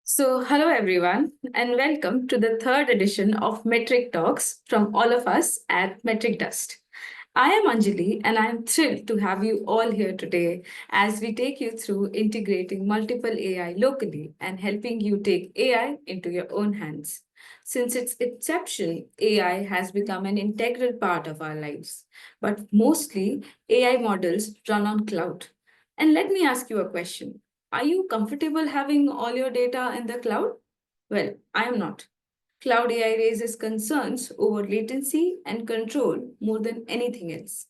Hello everyone, and welcome to the third edition of Metric Talks from all of us at MetricDust. I am Anjali, and I am thrilled to have you all here today as we take you through integrating multiple AI locally and helping you take AI into your own hands. Since its inception, AI has become an integral part of our lives, but mostly AI models run on cloud. And let me ask you a question. Are you comfortable having all your data in the cloud? Well, I am not. Cloud AI raises concerns over latency and control more than anything else.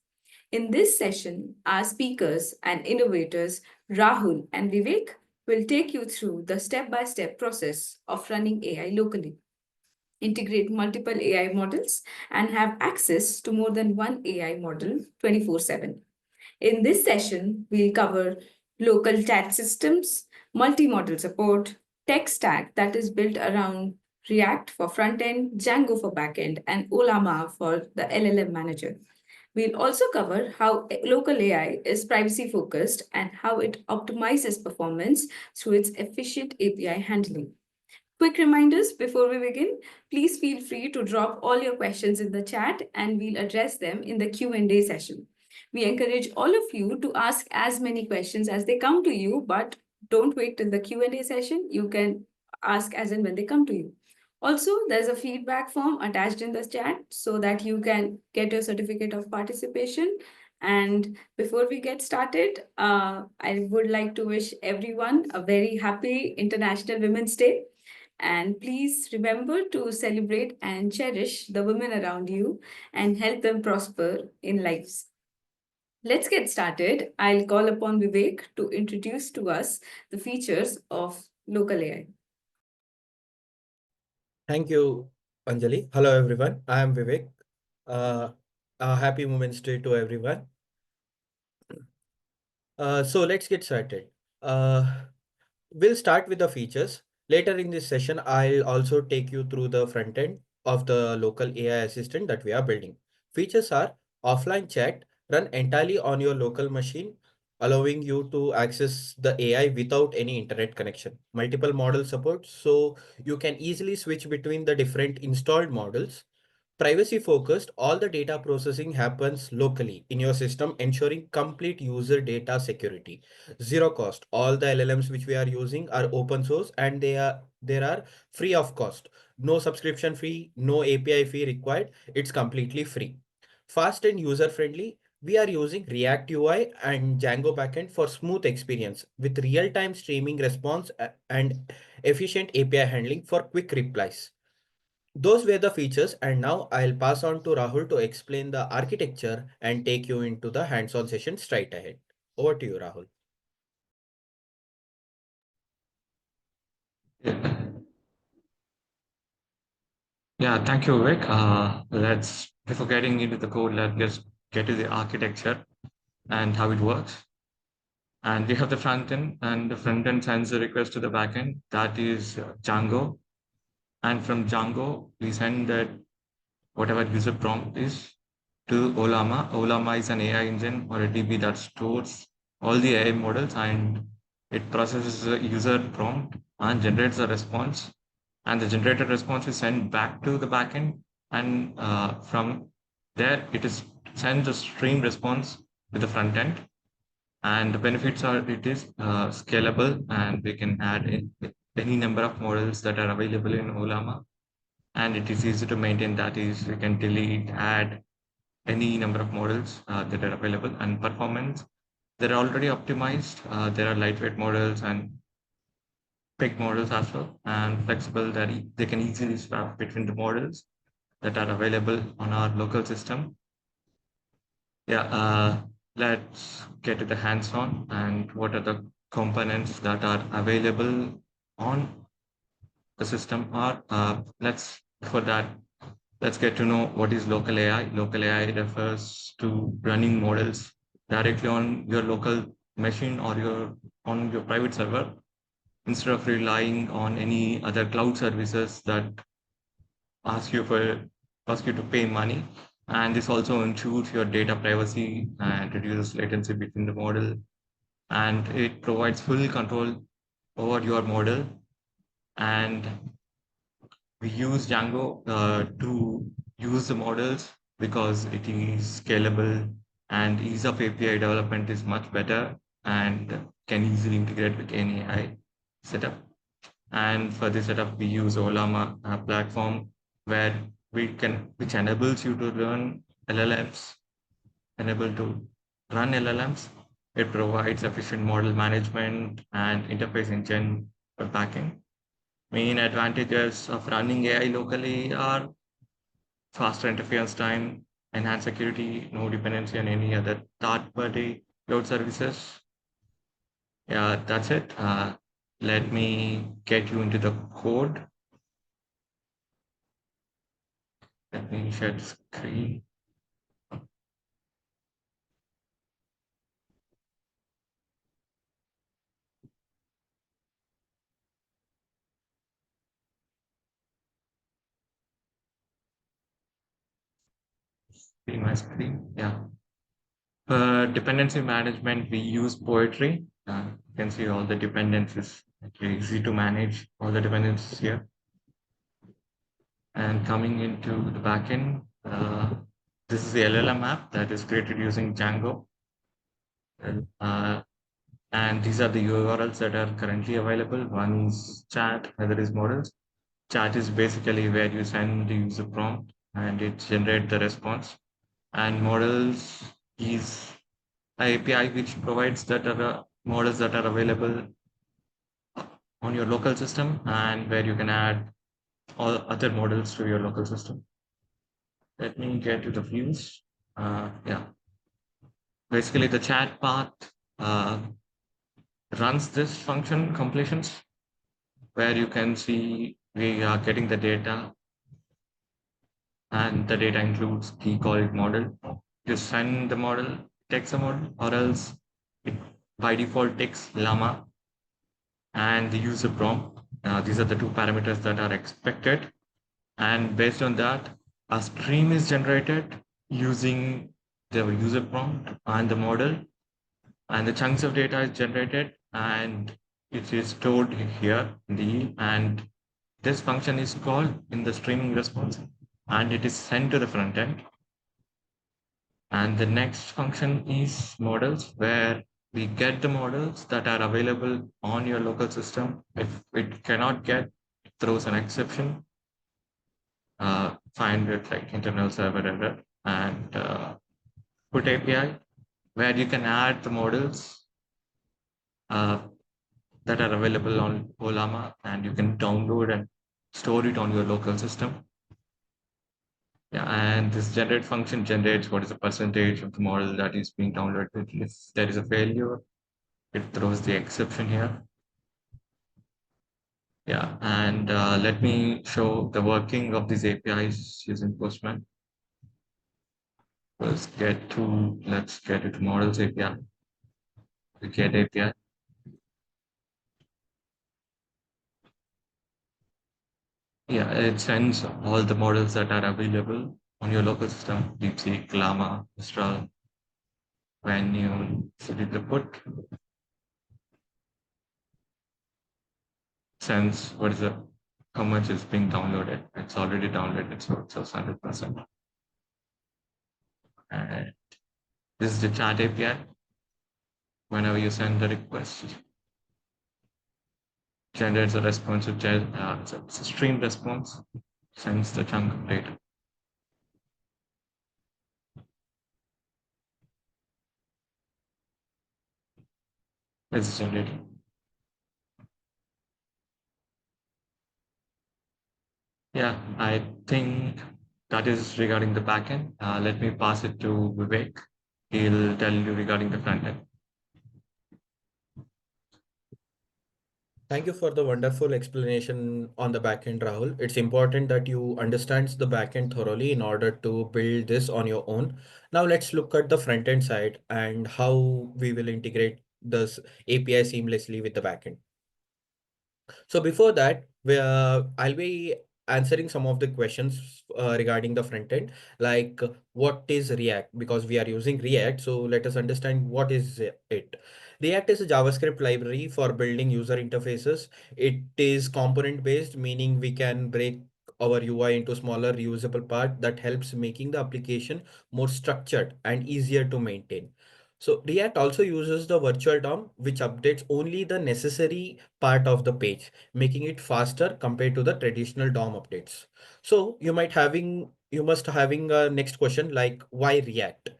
In this session, our speakers and innovators, Rahul and Vivek, will take you through the step by step process of running AI locally, integrate multiple AI models, and have access to more than one AI model 24/7. In this session, we'll cover local chat systems, multi-model support, tech stack that is built around React for front end, Django for back end, and Olama for the LLM manager. We'll also cover how local AI is privacy focused and how it optimizes performance through its efficient API handling. Quick reminders before we begin, please feel free to drop all your questions in the chat and we'll address them in the Q&A session. We encourage all of you to ask as many questions as they come to you, but don't wait till the Q&A session. You can ask as and when they come to you. Also, there's a feedback form attached in the chat so that you can get your certificate of participation. And before we get started, I would like to wish everyone a very happy International Women's Day. And please remember to celebrate and cherish the women around you and help them prosper in lives. Let's get started. I'll call upon Vivek to introduce to us the features of local AI. Thank you, Anjali. Hello, everyone. I am Vivek. A happy Women's Day to everyone. So let's get started. Uh, we'll start with the features. Later in this session, I'll also take you through the front end of the local AI assistant that we are building. Features are offline chat, run entirely on your local machine, allowing you to access the AI without any internet connection. Multiple model support, so you can easily switch between the different installed models. Privacy focused, all the data processing happens locally in your system, ensuring complete user data security. Zero cost. All the LLMs which we are using are open source and they are free of cost. No subscription fee, no API fee required. It's completely free. Fast and user friendly. We are using React UI and Django backend for smooth experience with real-time streaming response and efficient API handling for quick replies. Those were the features, and now I'll pass on to Rahul to explain the architecture and take you into the hands-on session straight ahead. Over to you, Rahul. Yeah, thank you, Vivek. Before getting into the code, let's just get to the architecture and how it works. And we have the front end, and the front end sends a request to the backend. That is Django. And from Django, we send that whatever user prompt is to Olama. Olama is an AI engine or a DB that stores all the AI models and it processes the user prompt and generates a response. And the generated response is sent back to the backend. And from there, it is sends a stream response to the front end. And the benefits are it is scalable and we can add any number of models that are available in Olama and it is easy to maintain. That is, we can delete, add any number of models that are available and performance. They're already optimized. There are lightweight models and big models as well, and flexible that they can easily swap between the models that are available on our local system. Yeah, let's get to the hands-on and what are the components that are available on the system are. For that, let's get to know what is local AI. Local AI refers to running models directly on your local machine or on your private server instead of relying on any other cloud services that ask you for ask you to pay money. And this also ensures your data privacy and reduces latency between the model. And it provides full control over your model And we use Django to use the models because it is scalable and ease of API development is much better and can easily integrate with any AI setup. And for this setup, we use Olama platform where which enables you to run LLMs, enable to run LLMs. It provides efficient model management and interface engine for backend. Main advantages of running AI locally are faster interference time, enhanced security, no dependency on any other third-party cloud services. Yeah, that's it. Let me get you into the code. Let me share the screen. See my screen. Yeah. For dependency management, we use Poetry. You can see all the dependencies. It's easy to manage all the dependencies here. And coming into the backend, this is the LLM app that is created using Django. Uh, and these are the URLs that are currently available. One is chat, another is models. Chat is basically where you send the user prompt and it generates the response. And models is an API which provides that are models that are available on your local system and where you can add all other models to your local system. Let me get to the views. Yeah, basically the chat path uh, runs this function completions where you can see we are getting the data and the data includes key called model. You send the model, takes a model, or else it by default takes llama and the user prompt. These are the two parameters that are expected. And based on that, a stream is generated using the user prompt and the model, and the chunks of data is generated and it is stored here in the yield. And this function is called in the streaming response and it is sent to the front end. And the next function is models, where we get the models that are available on your local system. If it cannot get, it throws an exception, find it like internal server error, and put API, where you can add the models uh, that are available on Olama and you can download and store it on your local system. Yeah, and this generate function generates what is the percentage of the model that is being downloaded. If there is a failure, it throws the exception here. Yeah, and let me show the working of these APIs using Postman. Let's get it models API, the get API. Yeah, it sends all the models that are available on your local system, DeepSeek, Llama, Mistral, when you select the put, sends what is the how much is being downloaded. It's already downloaded, so it's 100%. And this is the chat API. Whenever you send the request, generates a response with it's a stream response, sends the chunk of data. It's generated. Yeah, I think that is regarding the backend. Let me pass it to Vivek. He'll tell you regarding the front end. Thank you for the wonderful explanation on the backend, Rahul. It's important that you understand the backend thoroughly in order to build this on your own. Now let's look at the front end side and how we will integrate this API seamlessly with the backend. So before that, I'll be answering some of the questions regarding the front end, like what is React? Because we are using React, so let us understand what is it. React is a JavaScript library for building user interfaces. It is component based, meaning we can break our UI into smaller reusable parts that helps making the application more structured and easier to maintain. So React also uses the virtual DOM, which updates only the necessary part of the page, making it faster compared to the traditional DOM updates. So you must having a next question like why React?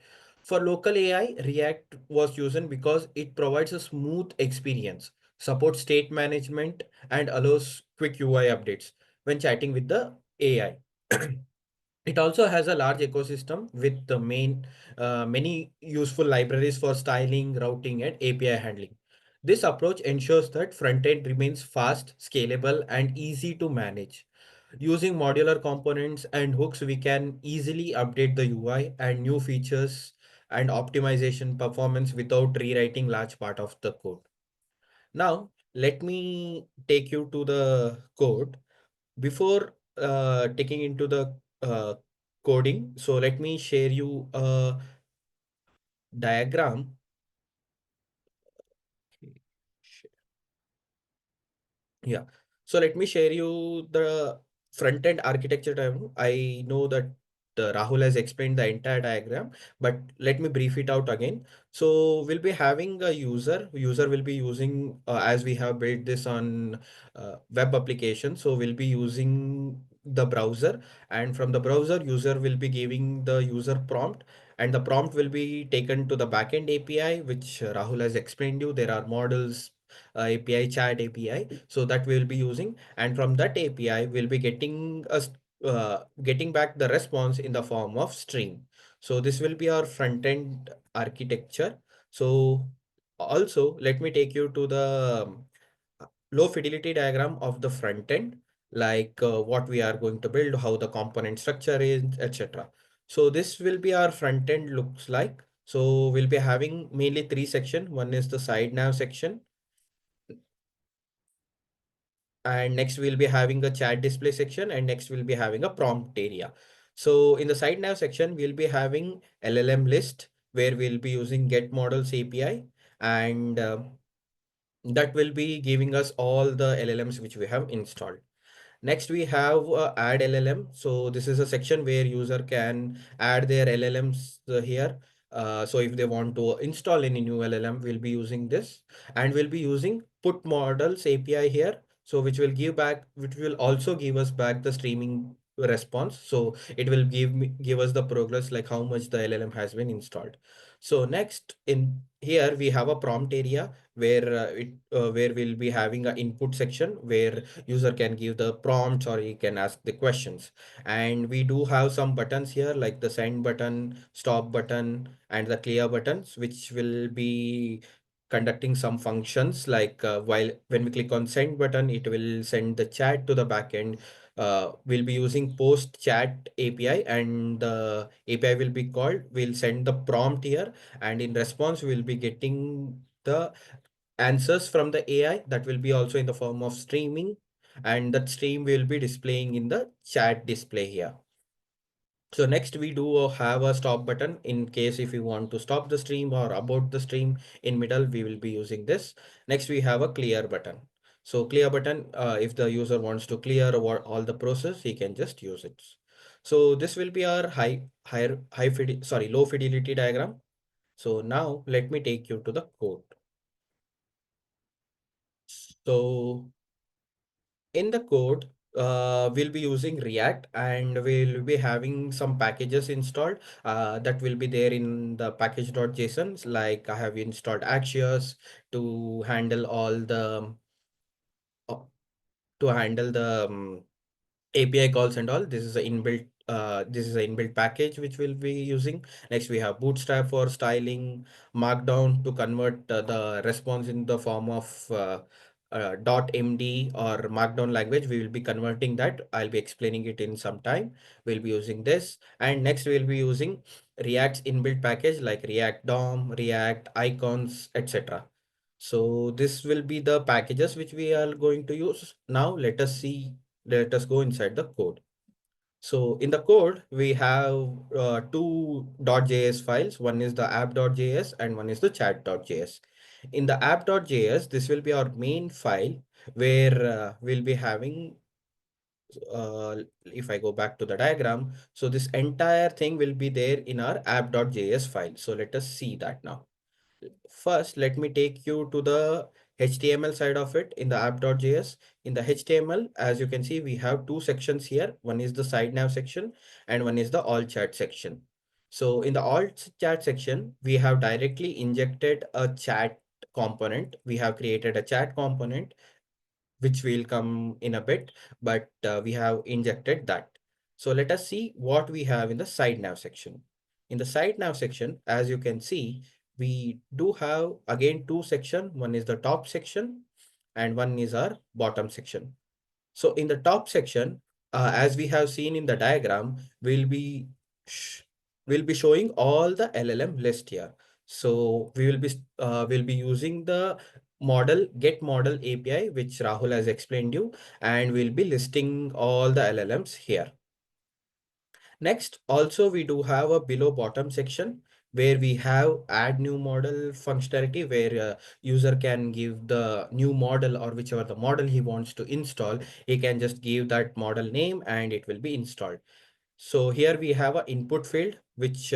For local AI, React was chosen because it provides a smooth experience, supports state management, and allows quick UI updates when chatting with the AI. It also has a large ecosystem with the many useful libraries for styling, routing, and API handling. This approach ensures that front-end remains fast, scalable, and easy to manage. Using modular components and hooks, we can easily update the UI and new features and optimization performance without rewriting large part of the code. Now, let me take you to the code. Before taking into the coding, so let me share you a diagram. Okay, yeah. So let me share you the front-end architecture diagram. I know that Rahul has explained the entire diagram, but let me brief it out again. So we'll be having a user. User will be using, as we have built this on web application. So we'll be using the browser, and from the browser, user will be giving the user prompt, and the prompt will be taken to the backend API, which Rahul has explained you. There are models, API, chat API. So that we'll be using, and from that API, we'll be getting back the response in the form of string. So this will be our front end architecture. So also let me take you to the low fidelity diagram of the front end, like what we are going to build, how the component structure is, etc. So this will be our front end looks like. So we'll be having mainly three sections. One is the side nav section, and next we'll be having a chat display section, and next we'll be having a prompt area. So in the side nav section, we'll be having LLM list where we'll be using get models API, and that will be giving us all the LLMs which we have installed. Next, we have add LLM. So this is a section where user can add their LLMs here. So if they want to install any new LLM, we'll be using this, and we'll be using put models API here. So which will also give us back the streaming response. So it will give us the progress like how much the LLM has been installed. So next in here we have a prompt area where we'll be having an input section where user can give the prompts or he can ask the questions, and we do have some buttons here like the send button, stop button, and the clear buttons, which will be conducting some functions like while when we click on send button, it will send the chat to the backend. We'll be using post chat API, and the API will be called, we'll send the prompt here, and in response we'll be getting the answers from the AI that will be also in the form of streaming, and that stream will be displaying in the chat display here. So next we do have a stop button in case if you want to stop the stream or abort the stream in middle, we will be using this. Next we have a clear button. So clear button, if the user wants to clear all the process, he can just use it. So this will be our low fidelity diagram. So now let me take you to the code. So in the code, we'll be using React, and we'll be having some packages installed that will be there in the package.json. Like I have installed Axios to handle all the uh, API calls and all. This is an inbuilt package which we'll be using. Next, we have Bootstrap for styling, Markdown to convert the response in the form of .md or Markdown language. We will be converting that. I'll be explaining it in some time. We'll be using this. And next, we'll be using React's inbuilt package like React DOM, React icons, etc. So this will be the packages which we are going to use. Now let us go inside the code. So in the code, we have two .js files. One is the app.js and one is the chat.js. In the app.js, this will be our main file where we'll be having, if I go back to the diagram, so this entire thing will be there in our app.js file. So let us see that now. First, let me take you to the HTML side of it in the app.js. In the HTML, as you can see, we have two sections here. One is the side nav section and one is the all chat section. So in the all chat section, we have directly injected a chat component. We have created a chat component which will come in a bit, but we have injected that. So let us see what we have in the side nav section. In the side nav section, as you can see, we do have again two section. One is the top section and one is our bottom section. So in the top section, as we have seen in the diagram, sh we'll be showing all the LLM list here. So we'll be using the get model API, which Rahul has explained you, and we'll be listing all the LLMs here. Next, also we do have a below bottom section where we have add new model functionality where user can give the new model or whichever the model he wants to install. He can just give that model name and it will be installed. So here we have an input field, which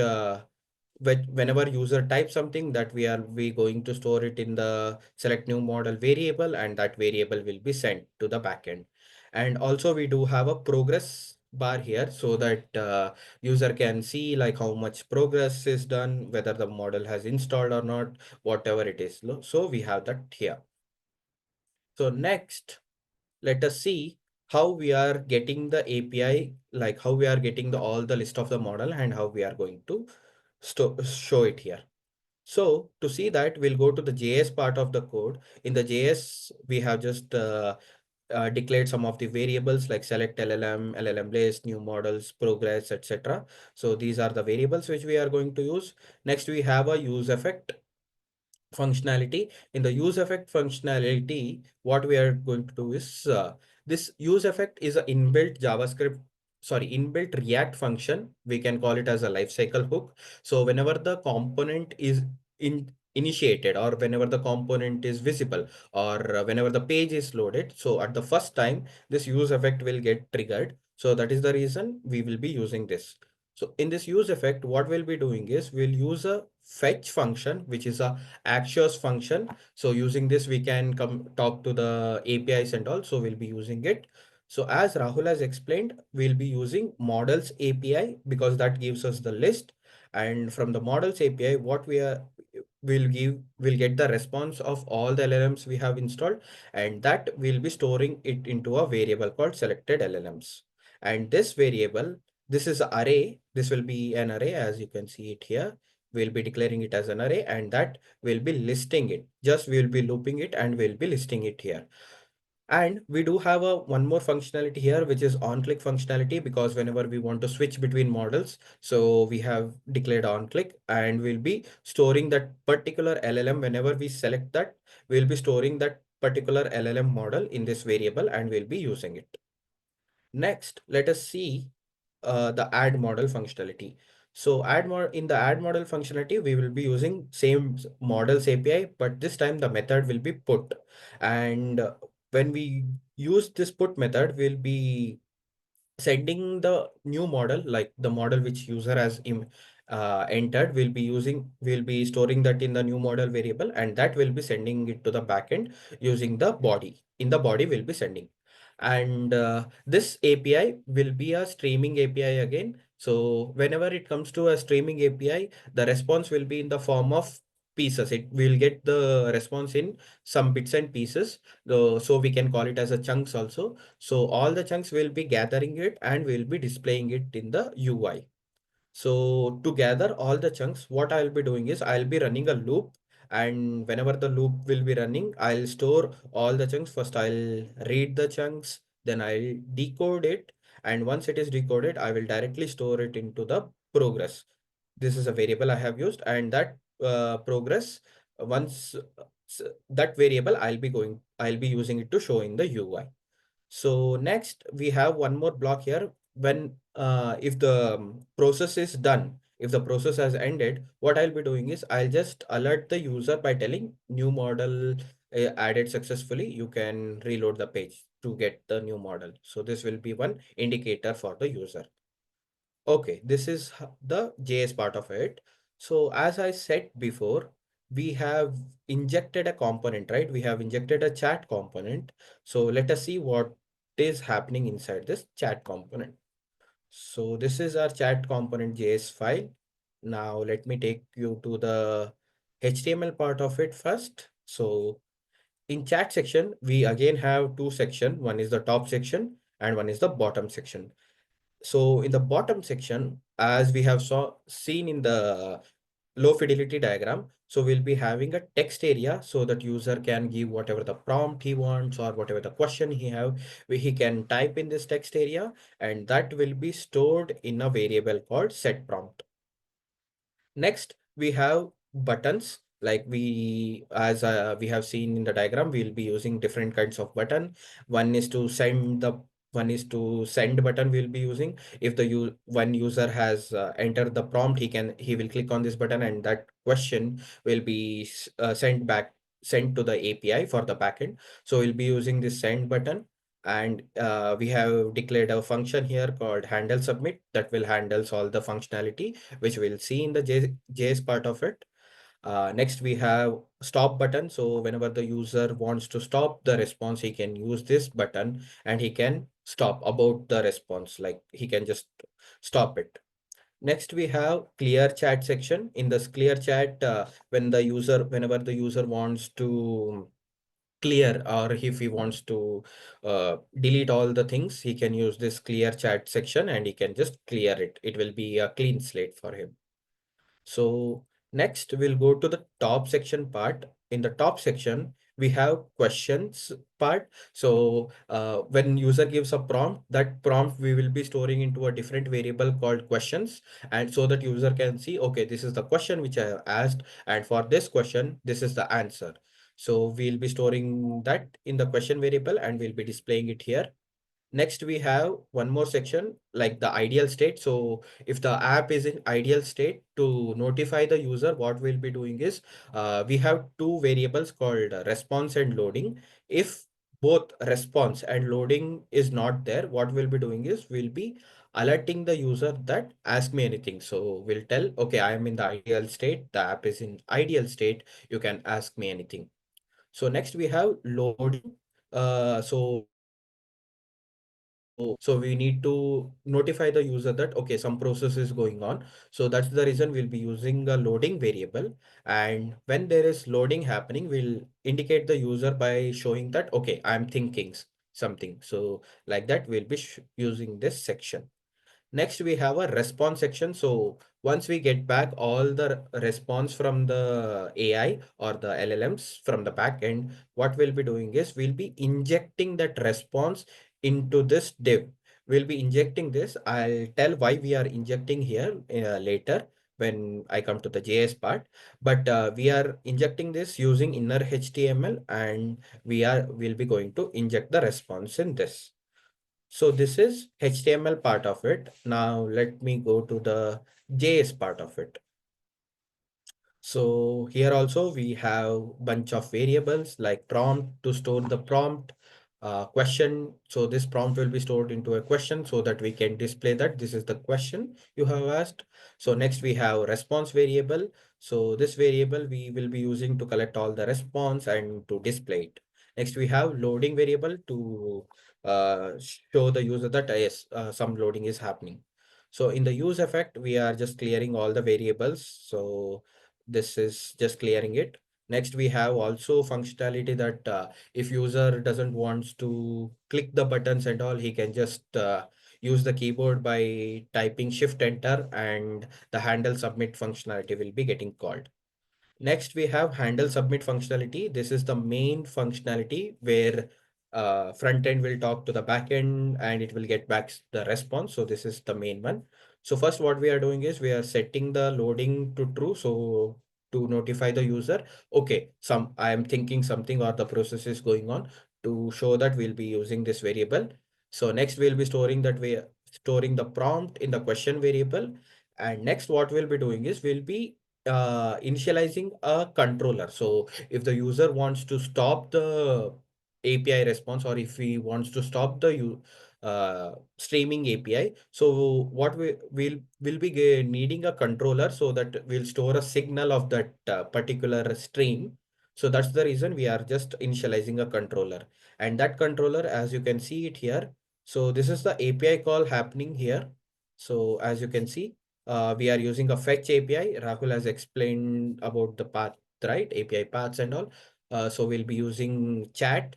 whenever user types something that we going to store it in the select new model variable, and that variable will be sent to the backend. And also we do have a progress bar here so that user can see like how much progress is done, whether the model has installed or not, whatever it is. So we have that here. So next, let us see how we are getting the API, like how we are getting all the list of the model and how we are going to show it here. So to see that, we'll go to the JS part of the code. In the JS, we have just declared some of the variables like select LLM, LLM list, new models, progress, etc. So these are the variables which we are going to use. Next, we have a use effect functionality. In the use effect functionality, what we are going to do is this use effect is an inbuilt inbuilt React function. We can call it as a lifecycle hook. So whenever the component is initiated, or whenever the component is visible, or whenever the page is loaded, so at the first time this use effect will get triggered. So that is the reason we will be using this. So in this use effect, what we'll be doing is we'll use a fetch function, which is a Axios function. So using this, we can come talk to the APIs and all. So we'll be using it. So as Rahul has explained, we'll be using models API because that gives us the list. And from the models API, what we'll get the response of all the LLMs we have installed, and that we'll be storing it into a variable called selected LLMs. And this variable, this is an array. This will be an array, as you can see it here. We'll be declaring it as an array, and that will be listing it. Just we'll be looping it and we'll be listing it here. And we do have one more functionality here, which is on click functionality, because whenever we want to switch between models, so we have declared on click, and we'll be storing that particular LLM. Whenever we select that, we'll be storing that particular LLM model in this variable and we'll be using it. Next, let us see the add model functionality. So in the add model functionality, we will be using same models API, but this time the method will be put. And when we use this put method, we'll be sending the new model, like the model which user has entered, we'll be storing that in the new model variable, and that will be sending it to the backend using the body. In the body, we'll be sending. And this API will be a streaming API again. So whenever it comes to a streaming API, the response will be in the form of pieces. It will get the response in some bits and pieces. So we can call it as a chunks also. So all the chunks will be gathering it and we'll be displaying it in the UI. So to gather all the chunks, what I'll be doing is I'll be running a loop, and whenever the loop will be running, I'll store all the chunks. First, I'll read the chunks, then I'll decode it. And once it is decoded, I will directly store it into the progress. This is a variable I have used, and that progress, once that variable, I'll be using it to show in the UI. So next we have one more block here. When if the process is done, If the process has ended, what I'll be doing is I'll just alert the user by telling new model added successfully. You can reload the page to get the new model. So this will be one indicator for the user. Okay, this is the JS part of it. So as I said before, we have injected a component, right? We have injected a chat component. So let us see what is happening inside this chat component. So this is our chat component JS file. Now let me take you to the HTML part of it first. So in chat section, we again have two section. One is the top section and one is the bottom section. So in the bottom section, as we have seen in the low fidelity diagram, so we'll be having a text area so that user can give whatever the prompt he wants or whatever the question he have, he can type in this text area, and that will be stored in a variable called set prompt. Next, we have buttons. Like we have seen in the diagram, we'll be using different kinds of button. One is to send the one is to send button we'll be using. If the one user has entered the prompt, he will click on this button and that question will be sent to the API for the backend. So we'll be using this send button. And we have declared a function here called handle submit that will handles all the functionality, which we'll see in the JS part of it. Next, we have stop button. So whenever the user wants to stop the response, he can use this button and he can stop about the response. Like he can just stop it. Next, we have clear chat section. In this clear chat, whenever the user wants to clear, or if he wants to delete all the things, he can use this clear chat section and he can just clear it. It will be a clean slate for him. So next we'll go to the top section part. In the top section, we have questions part. So when user gives a prompt, that prompt we will be storing into a different variable called questions. And so that user can see, okay, this is the question which I have asked. And for this question, this is the answer. So we'll be storing that in the question variable and we'll be displaying it here. Next, we have one more section like the ideal state. So if the app is in ideal state, to notify the user, what we'll be doing is we have two variables called response and loading. If both response and loading is not there, what we'll be doing is we'll be alerting the user that ask me anything. So we'll tell, okay, I am in the ideal state. The app is in ideal state. You can ask me anything. So next we have loading. So we need to notify the user that, okay, some process is going on. So that's the reason we'll be using a loading variable. And when there is loading happening, we'll indicate the user by showing that, okay, I'm thinking something. So like that, we'll be using this section. Next, we have a response section. So once we get back all the response from the AI or the LLMs from the back end, what we'll be doing is we'll be injecting that response into this div. We'll be injecting this. I'll tell why we are injecting here later when I come to the JS part. But we are injecting this using inner HTML, and we'll be going to inject the response in this. So this is HTML part of it. Now let me go to the JS part of it. So here also we have bunch of variables like prompt to store the prompt, question. So this prompt will be stored into a question so that we can display that this is the question you have asked. So next we have response variable. So this variable we will be using to collect all the response and to display it. Next we have loading variable to show the user that yes, some loading is happening. So in the use effect, we are just clearing all the variables. So this is just clearing it. Next, we have also functionality that if user doesn't wants to click the buttons and all, he can just use the keyboard by typing shift enter, and the handle submit functionality will be getting called. Next, we have handle submit functionality. This is the main functionality where front end will talk to the back end and it will get back the response. So this is the main one. So first what we are doing is we are setting the loading to true. So to notify the user, okay, I am thinking something or the process is going on. To show that, we'll be using this variable. So next we'll be storing the prompt in the question variable. And next, what we'll be doing is we'll be initializing a controller. So if the user wants to stop the API response, or if he wants to stop the streaming API, so what we'll be needing a controller, so that we'll store a signal of that particular stream. So that's the reason we are just initializing a controller. And that controller, as you can see it here, so this is the API call happening here. So as you can see, we are using a fetch API. Rahul has explained about the path, right? API paths and all. So we'll be using chat,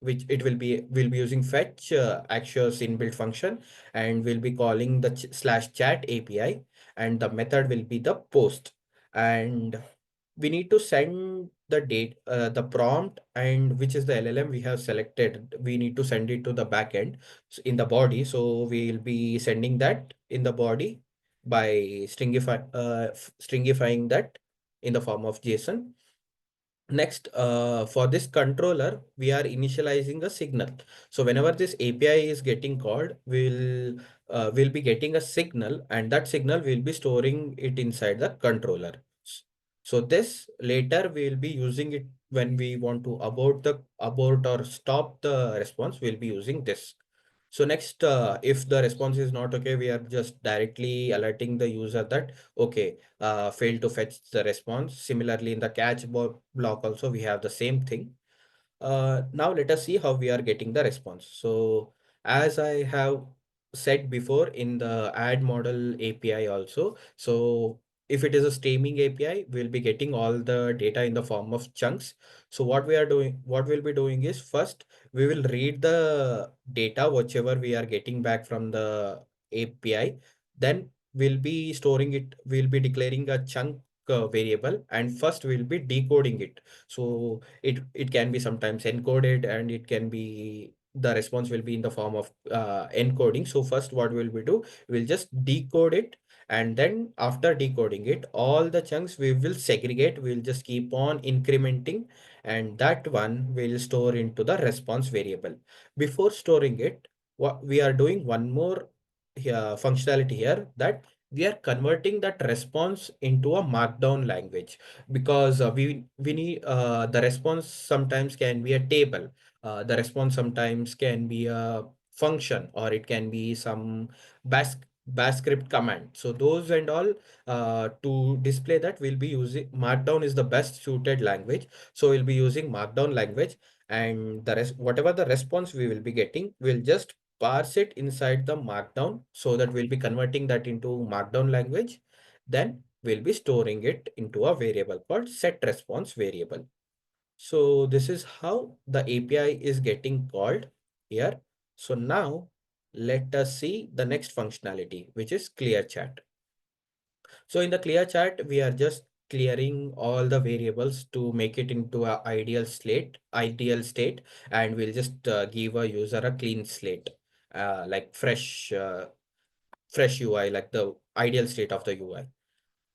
which we'll be using fetch Axio's inbuilt function, and we'll be calling the slash chat API, and the method will be the post. And we need to send the date, the prompt, and which is the LLM we have selected. We need to send it to the backend in the body. So we'll be sending that in the body by stringifying that in the form of JSON. Next, for this controller, we are initializing a signal. So whenever this API is getting called, we'll be getting a signal, and that signal will be storing it inside the controller. So this later we'll be using it when we want to abort or stop the response. We'll be using this. So next, if the response is not okay, we are just directly alerting the user that, okay, failed to fetch the response. Similarly, in the catch block also, we have the same thing. Now let us see how we are getting the response. So as I have said before in the add model API also, so if it is a streaming API, we'll be getting all the data in the form of chunks. So what we'll be doing is, first we will read the data, whichever we are getting back from the API. Then we'll be declaring a chunk variable, and first we'll be decoding it. So it can be sometimes encoded, and it can be the response will be in the form of encoding. So first what will we do, we'll just decode it, and then after decoding it, all the chunks we will segregate. We'll just keep on incrementing, and that one will store into the response variable. Before storing it, what we are doing one more functionality here, that we are converting that response into a markdown language, because we need the response sometimes can be a table, the response sometimes can be a function, or it can be some bash bash script command. So those and all, to display that, we'll be using markdown is the best suited language. So we'll be using markdown language, and the rest, whatever the response we will be getting, we'll just parse it inside the markdown, so that we'll be converting that into markdown language. Then we'll be storing it into a variable called set response variable. So this is how the API is getting called here. So now let us see the next functionality, which is clear chat. So in the clear chat, we are just clearing all the variables to make it into a ideal state, and we'll just give a user a clean slate, like fresh UI, like the ideal state of the UI.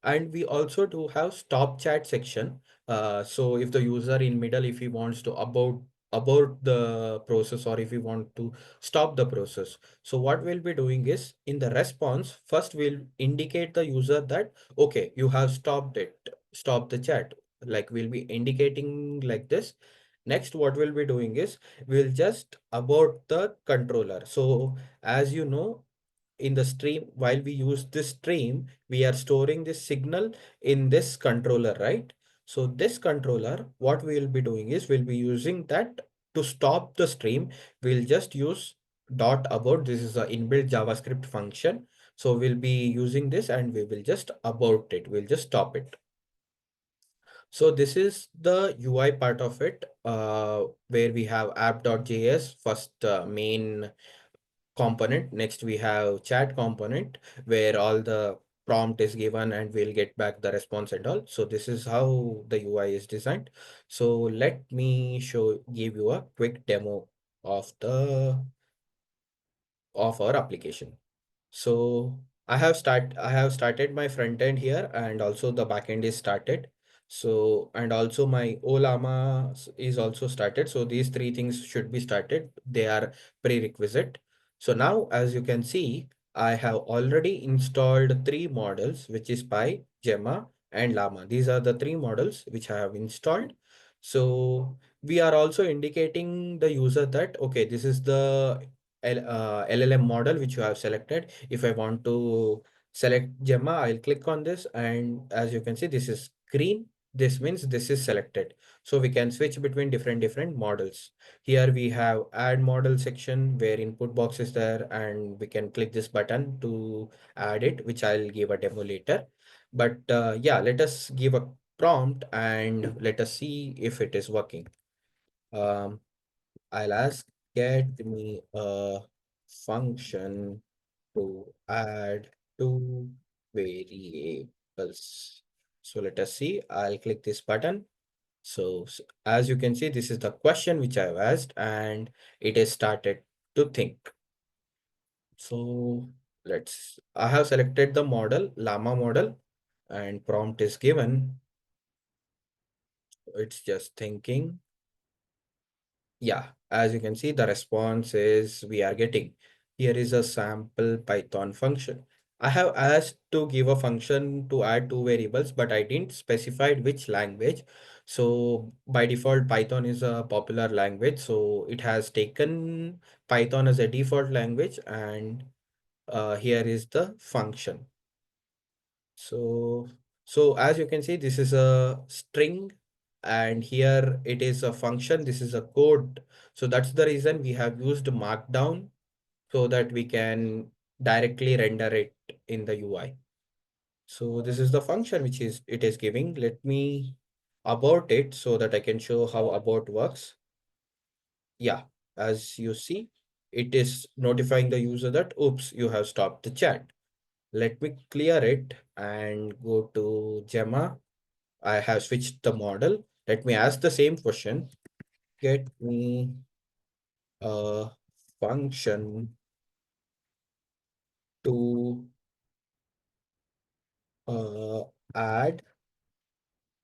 And we also do have stop chat section. So if the user in middle, if he wants to abort the process, or if we want to stop the process, so what we'll be doing is, in the response, first we'll indicate the user that, okay, you have stop the chat, like we'll be indicating like this. Next, what we'll be doing is, we'll just abort the controller. So as you know, in the stream, while we use this stream, we are storing this signal in this controller, right? So this controller, what we will be doing is, we'll be using that to stop the stream. We'll just use dot abort. This is a inbuilt JavaScript function. So we'll be using this, and we will just abort it. We'll just stop it. So this is the UI part of it, where we have app.js, first main component. Next, we have chat component, where all the prompt is given, and we'll get back the response and all. So this is how the UI is designed. So let me give you a quick demo of our application. So I have started my front end here, and also the back end is started. So, and also my Olama is also started. So these three things should be started. They are prerequisite. So now, as you can see, I have already installed three models, which is Pi, Gemma, and Llama. These are the three models which I have installed. So we are also indicating the user that, okay, this is the LLM model which you have selected. If I want to select Gemma, I'll click on this. And as you can see, this is green. This means this is selected. So we can switch between different models. Here we have add model section where input box is there, and we can click this button to add it, which I'll give a demo later. But yeah, let us give a prompt and let us see if it is working. Um, I'll ask get me a function to add two variables. So let us see. I'll click this button. So as you can see, this is the question which I've asked, and it has started to think. So I have selected the model, Llama model, and prompt is given. It's just thinking. Yeah, as you can see, the response is we are getting. Here is a sample Python function. I have asked to give a function to add two variables, but I didn't specify which language. So by default, Python is a popular language. So it has taken Python as a default language, and here is the function. So as you can see, this is a string, and here it is a function. This is a code. So that's the reason we have used Markdown so that we can directly render it in the UI. So this is the function which is it is giving. Let me abort it so that I can show how abort works. Yeah, as you see, it is notifying the user that, oops, you have stopped the chat. Let me clear it and go to Gemma. I have switched the model. Let me ask the same question. Get me a function to uh, add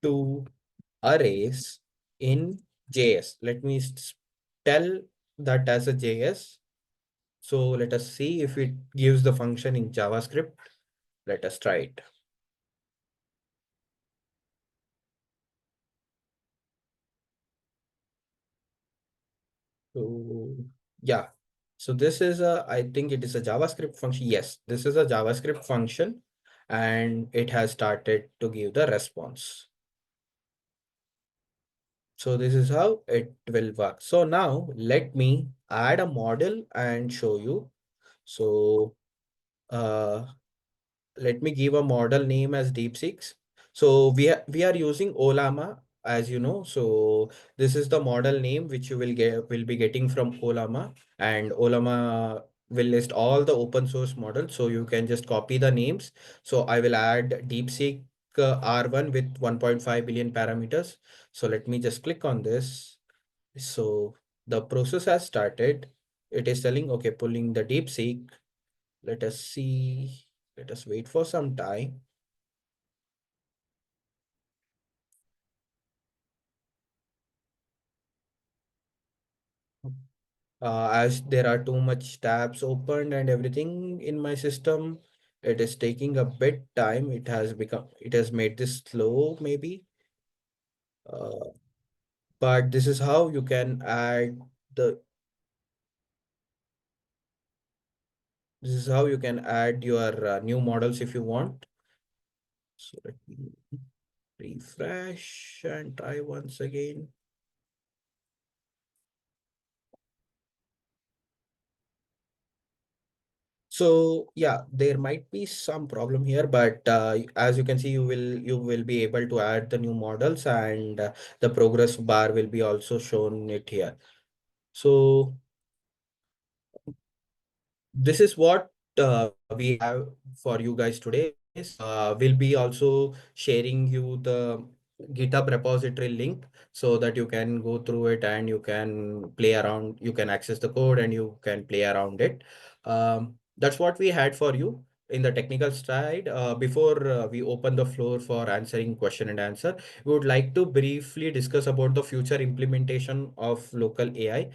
two arrays in JS. Let me tell that as a JS. So let us see if it gives the function in JavaScript. Let us try it. So yeah, so this is I think it is a JavaScript function. Yes, this is a JavaScript function, and it has started to give the response. So this is how it will work. So now let me add a model and show you. So uh, let me give a model name as DeepSeek. So we are using Olama, as you know. So this is the model name which you will be getting from Olama, and Olama will list all the open source models. So you can just copy the names. So I will add DeepSeek R1 with 1.5 billion parameters. So let me just click on this. So the process has started. It is telling, okay, pulling the DeepSeek. Let us see. Let us wait for some time. As there are too much tabs opened and everything in my system, it is taking a bit time. It has made this slow maybe. Uh, but this is how you can add the, this is how you can add your new models if you want. So let me refresh and try once again. So yeah, there might be some problem here, but as you can see, you will be able to add the new models, and the progress bar will be also shown it here. So this is what we have for you guys today. We'll be also sharing you the GitHub repository link so that you can go through it and you can play around. You can access the code and you can play around it. That's what we had for you in the technical side. Before we open the floor for answering question and answer, we would like to briefly discuss about the future implementation of local AI.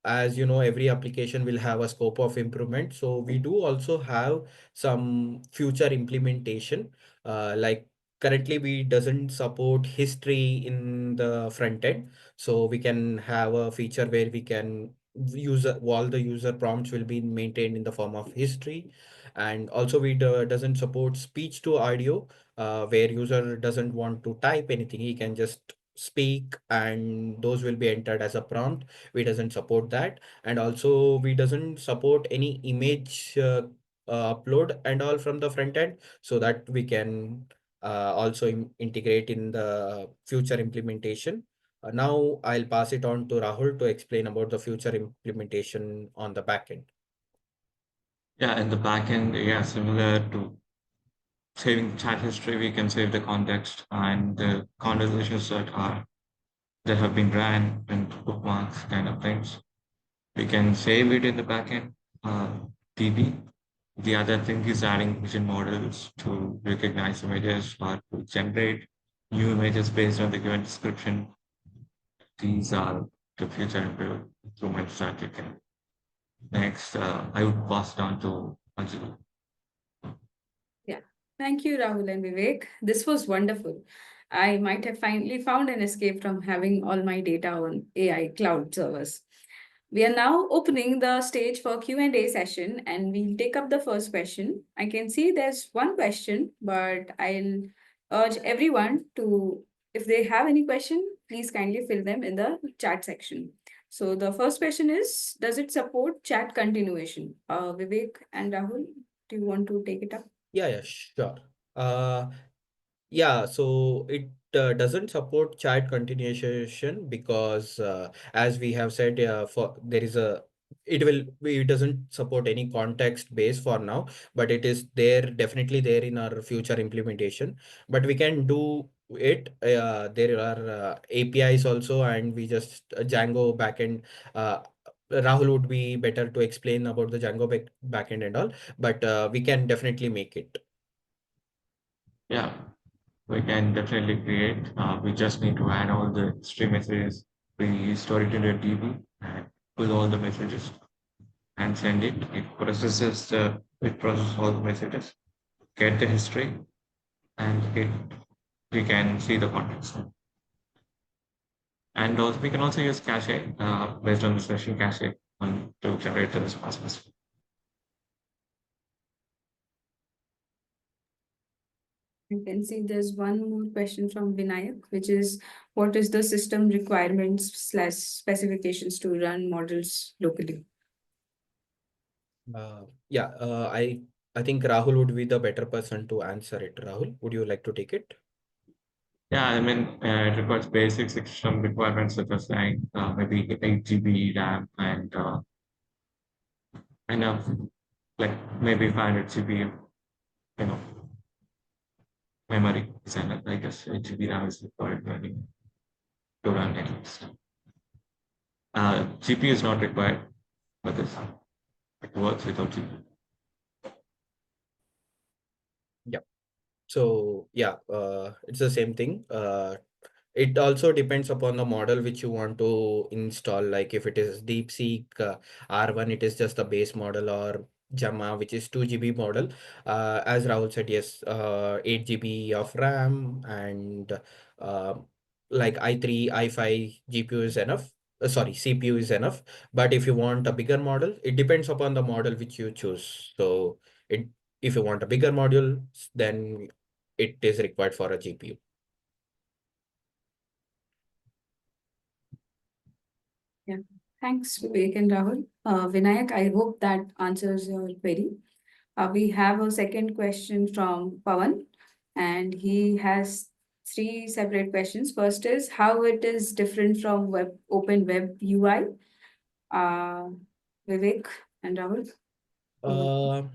as you know, every application will have a scope of improvement. So we do also have some future implementation. Like currently we doesn't support history in the front end. So we can have a feature where we can use all the user prompts will be maintained in the form of history. And also we doesn't support speech to audio, where user doesn't want to type anything, he can just speak and those will be entered as a prompt. We doesn't support that. And also we doesn't support any image upload and all from the front end, so that we can also integrate in the future implementation. Now I'll pass it on to Rahul to explain about the future implementation on the back end. Yeah, in the backend, yeah, similar to saving chat history, we can save the context and the conversations that have been ran and bookmarks kind of things. We can save it in the backend DB. The other thing is adding vision models to recognize images or to generate new images based on the given description. These are the future improvements that you can. Next, I would pass it on to Anjali. Yeah. Thank you, Rahul and Vivek. This was wonderful. I might have finally found an escape from having all my data on AI cloud servers. We are now opening the stage for Q&A session and we'll take up the first question. I can see there's one question, but I'll urge everyone to, if they have any question, please kindly fill them in the chat section. So the first question is, does it support chat continuation? Vivek and Rahul, do you want to take it up? Yeah, sure. uh Yeah, so it doesn't support chat continuation because, as we have said, for there is a it doesn't support any context base for now, but it is there, definitely there in our future implementation. But we can do it. There are APIs also, and we just Django backend. Rahul would be better to explain about the Django backend and all, but we can definitely make it. Yeah, we can definitely create. We just need to add all the stream messages. We store it in a DB and pull all the messages and send it. It processes all the messages, get the history, and we can see the context. And also, we can also use cache based on the session cache to generate the responses. You can see there's one more question from Vinayak, which is what is the system requirements slash specifications to run models locally? Yeah, I think Rahul would be the better person to answer it. Rahul, would you like to take it? Yeah, I mean, it requires basic system requirements such as like maybe 8 GB RAM and enough, like maybe 500 GB, you know, memory. And I guess 8 GB RAM is required maybe to run at least. GPU is not required for this. It works without GPU. Yeah. So yeah, it's the same thing. It also depends upon the model which you want to install. Like if it is DeepSeek R1, it is just the base model, or Jamma, which is 2 GB model. As Rahul said, yes, 8 GB of RAM and uh, like i3, i5 GPU is enough. Sorry, CPU is enough. But if you want a bigger model, it depends upon the model which you choose. So it if you want a bigger module, then it is required for a GPU. Yeah. Thanks, Vivek and Rahul. Vinayak, I hope that answers your query. We have a second question from Pawan, and he has three separate questions. First is how it is different from Open Web UI. Uh, Vivek and Rahul. over- Uh,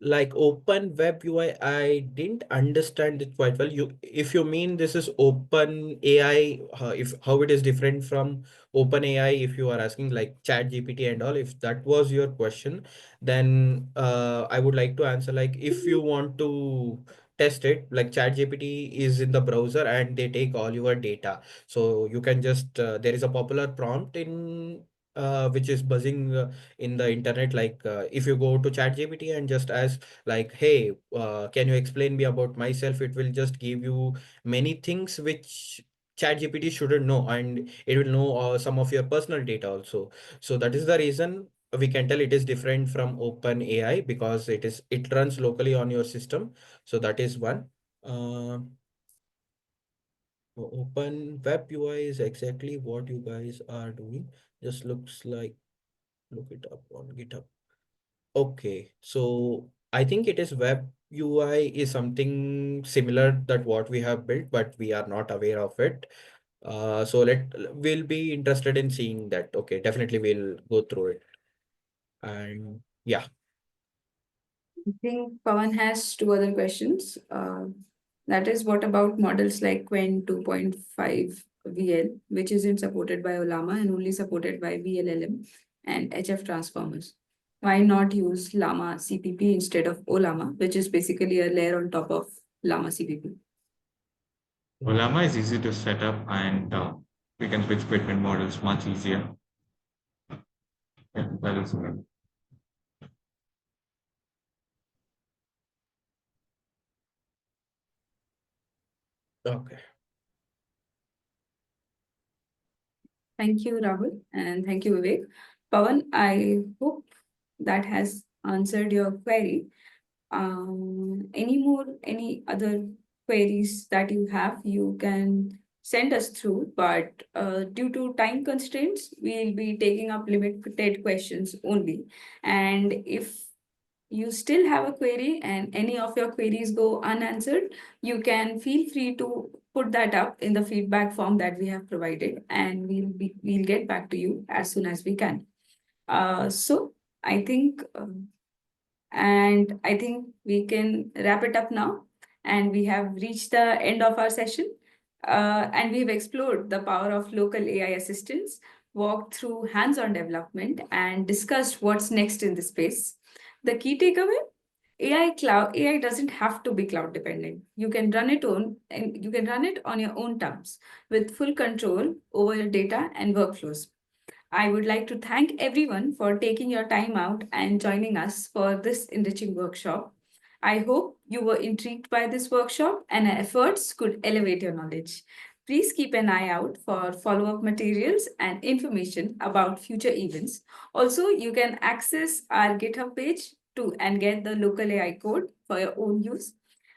like open web UI, I didn't understand it quite well. If you mean this is open AI, if how it is different from open AI, if you are asking like chat GPT and all, if that was your question, then I would like to answer like if you want to test it, like chat GPT is in the browser and they take all your data. So you can just there is a popular prompt in which is buzzing in the internet. Like if you go to ChatGPT and just ask like, hey, can you explain me about myself? It will just give you many things which ChatGPT shouldn't know, and it will know some of your personal data also. So that is the reason we can tell it is different from Open AI, because it runs locally on your system. So that is one. Uh, Open Web UI is exactly what you guys are doing. Just looks like, look it up on GitHub. Okay, so I think it is Web UI is something similar that what we have built, but we are not aware of it. So we'll be interested in seeing that. Okay, definitely we'll go through it. And yeah. I think Pawan has two other questions. That is, what about models like Quen 2.5 VL, which isn't supported by Olama and only supported by VLLM and HF transformers? Why not use Llama CPP instead of Olama, which is basically a layer on top of Llama CPP? Olama is easy to set up, and we can switch between models much easier. Yeah, that is it. Okay. Thank you, Rahul, and thank you, Vivek. Pawan, I hope that has answered your query. Any other queries that you have, you can send us through, but due to time constraints, we'll be taking up limited questions only. And if you still have a query and any of your queries go unanswered, you can feel free to put that up in the feedback form that we have provided, and we'll get back to you as soon as we can. So I think and I think we can wrap it up now. And we have reached the end of our session. And we've explored the power of local AI assistants, walked through hands on development, and discussed what's next in the space. The key takeaway: AI doesn't have to be cloud dependent. You can run it on your own terms with full control over your data and workflows. I would like to thank everyone for taking your time out and joining us for this enriching workshop. I hope you were intrigued by this workshop and our efforts could elevate your knowledge. Please keep an eye out for follow up materials and information about future events. Also, you can access our GitHub page to and get the local AI code for your own use.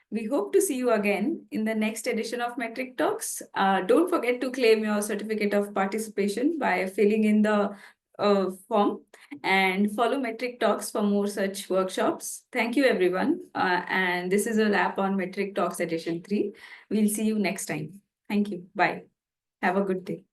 We hope to see you again in the next edition of Metric Talks. Don't forget to claim your certificate of participation by filling in the form, and follow Metric Talks for more such workshops. Thank you, everyone. And this is a wrap on Metric Talks Edition 3. We'll see you next time. Thank you. Bye. Have a good day.